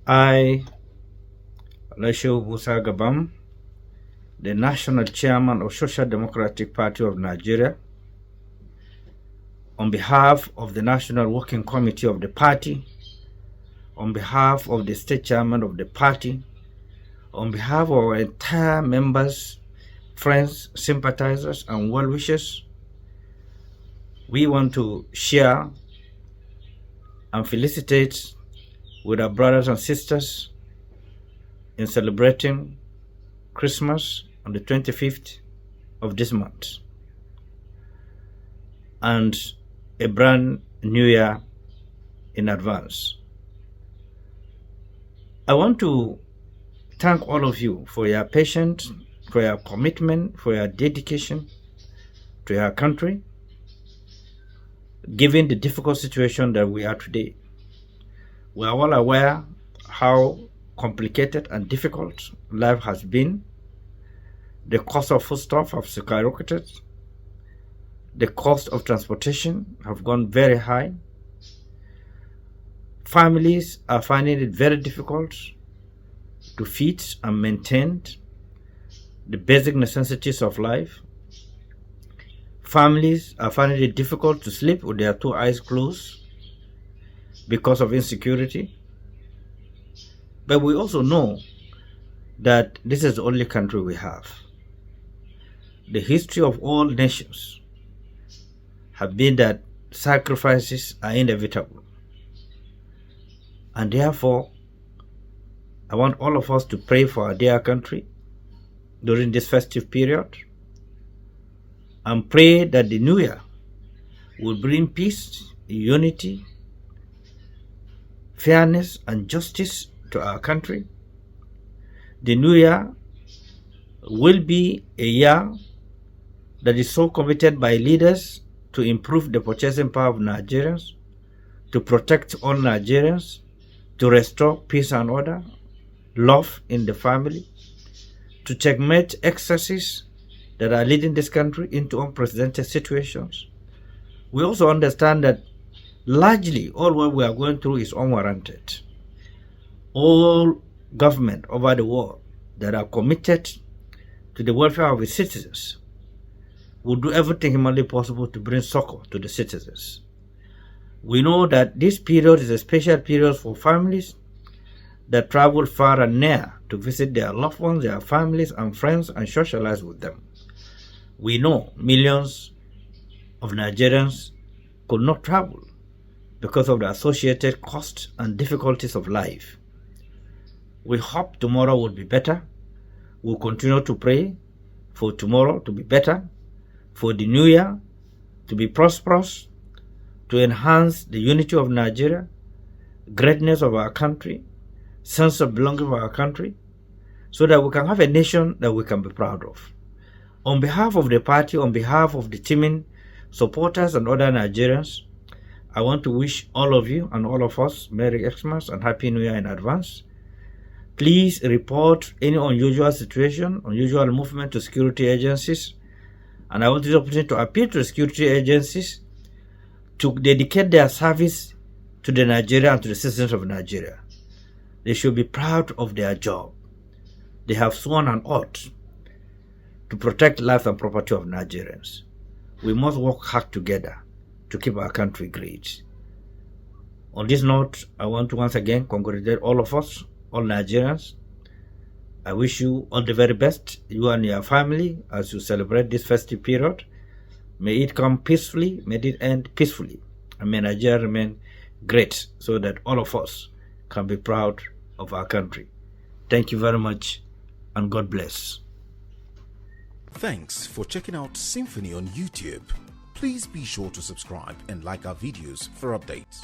I, Shehu Gabam, the National Chairman of Social Democratic Party of Nigeria, on behalf of the National Working Committee of the party, on behalf of the State Chairman of the party, on behalf of our entire members, friends, sympathizers, and well-wishers, we want to share and felicitate with our brothers and sisters in celebrating Christmas on the 25th of this month and a brand new year in advance. I want to thank all of you for your patience, for your commitment, for your dedication to your country, given the difficult situation that we are today. We are all aware how complicated and difficult life has been. The cost of foodstuff have skyrocketed. The cost of transportation have gone very high. Families are finding it very difficult to feed and maintain the basic necessities of life. Families are finding it difficult to sleep with their two eyes closed because of insecurity. But we also know that this is the only country we have. The history of all nations have been that sacrifices are inevitable. And therefore, I want all of us to pray for our dear country during this festive period and pray that the new year will bring peace, unity, fairness, and justice to our country. The new year will be a year that is so committed by leaders to improve the purchasing power of Nigerians, to protect all Nigerians, to restore peace and order, love in the family, to checkmate excesses that are leading this country into unprecedented situations. We also understand that largely all what we are going through is unwarranted. All government over the world that are committed to the welfare of its citizens will do everything humanly possible to bring succor to the citizens. We know that this period is a special period for families that travel far and near to visit their loved ones, their families and friends, and socialize with them. We know millions of Nigerians could not travel because of the associated costs and difficulties of life. We hope tomorrow will be better. We'll continue to pray for tomorrow to be better, for the new year to be prosperous, to enhance the unity of Nigeria, greatness of our country, sense of belonging of our country, so that we can have a nation that we can be proud of. On behalf of the party, on behalf of the teaming supporters and other Nigerians, I want to wish all of you and all of us Merry Xmas and Happy New Year in advance. Please report any unusual situation, unusual movement to security agencies. And I want this opportunity to appeal to security agencies to dedicate their service to the Nigeria and to the citizens of Nigeria. They should be proud of their job. They have sworn an oath to protect life and property of Nigerians. We must work hard together to keep our country great. On this note, I want to once again congratulate all of us, all Nigerians. I wish you all the very best, you and your family, as you celebrate this festive period. May it come peacefully, may it end peacefully, and may Nigeria remain great so that all of us can be proud of our country. Thank you very much, and God bless. Thanks for checking out SYMFONI on YouTube. Please be sure to subscribe and like our videos for updates.